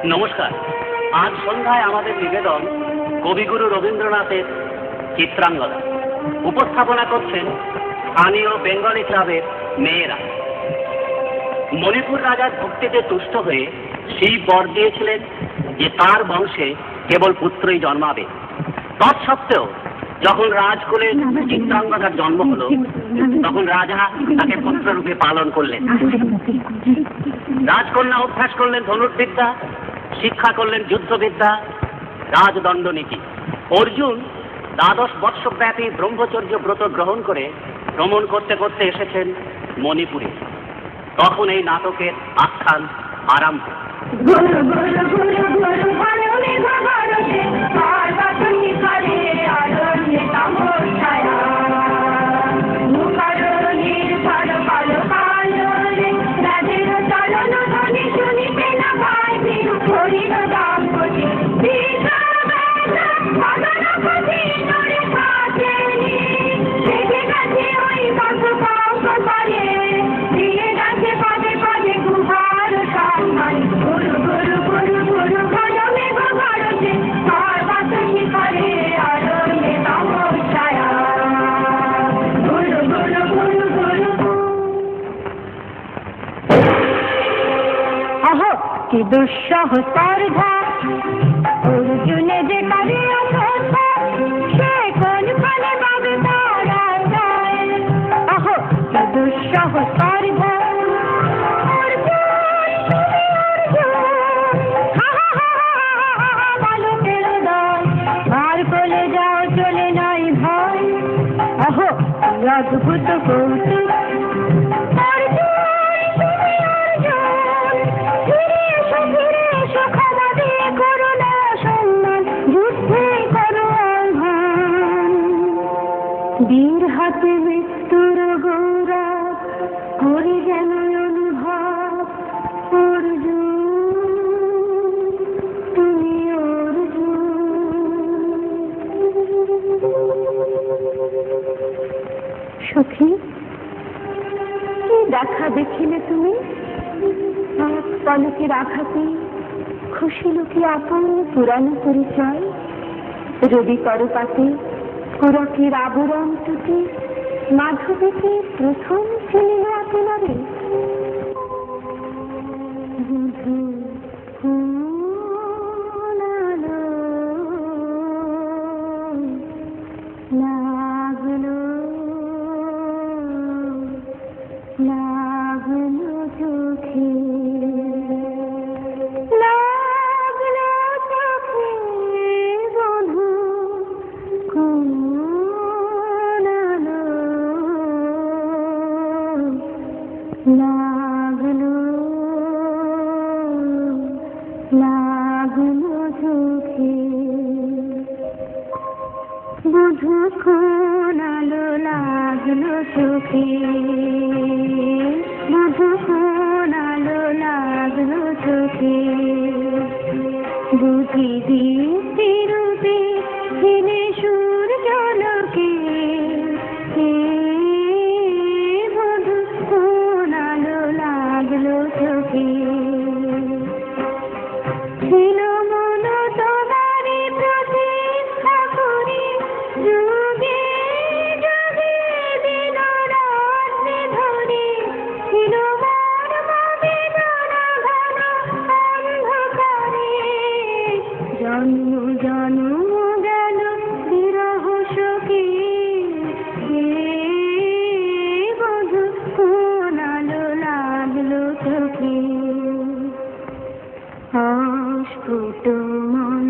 নমস্কার। আজ সন্ধ্যায় আমাদের নিবেদন কবিগুরু রবীন্দ্রনাথের চিত্রাঙ্গদা। উপস্থাপনা করছেন স্থানীয় বেঙ্গলি ক্লাবের মেয়েরা। মণিপুর রাজার ভক্তিতে তুষ্ট হয়ে শিব বর দিয়েছিলেন যে তার বংশে কেবল পুত্রই জন্মাবে। তৎসত্ত্বেও যখন রাজকুলে চিত্রাঙ্গদার জন্ম হল, তখন রাজা তাকে পুত্ররূপে পালন করলেন। রাজকন্যা অভ্যাস করলেন ধনুর্বিদ্যা, শিক্ষা করলেন যুদ্ধবিদ্যা, রাজদণ্ডনীতি। অর্জুন 12 বৎসব্যাপী ব্রহ্মচর্য ব্রত গ্রহণ করে ভ্রমণ করতে করতে এসেছেন মণিপুরে। তখন এই নাটকের আখ্যান আরম্ভ। কি দুঃসহ স্পর্ধা অর্জুনে যে কারে অথা সে কোন ফলে পাবে তারা যায়। আহো কি দুঃসহ স্পর্ধা কোলে যাও চলে নাই ভয়। আহো অদ্ভুত কৌতুক বীর হাতে মৃত্যুর গৌরব করে যেন অনুভব। অর্জুন তুমি অর্জুন। সখী কি দেখা দেখিলে তুমি? এক পলকের আঘাতে খুশিল কি আপন পুরানো পরিচয়? রবি করপাতে পুরকের আবরণ টুটি মাধবীকে প্রথম চিনিল আপনারে। লাগলো লাগলো চোখে লাগলো লাগলো চোখে বুঝু কোন আলো লাগলো চোখে বুঝু কোন আলো লাগলো চোখে বুঝি দীপ্তি রূপে ছিলে সূর্যলোকে ছিল মন তোমারি প্রতিষ্ঠা করি যুগে যুগে দিন রাত ধরে। ছিল মন বেদনা ঘন অন্ধকারে জন্ম জন্ম গেল বিরহ শোকে। বধূ কোন আলো লাগলো চোখে অস্ফুট মন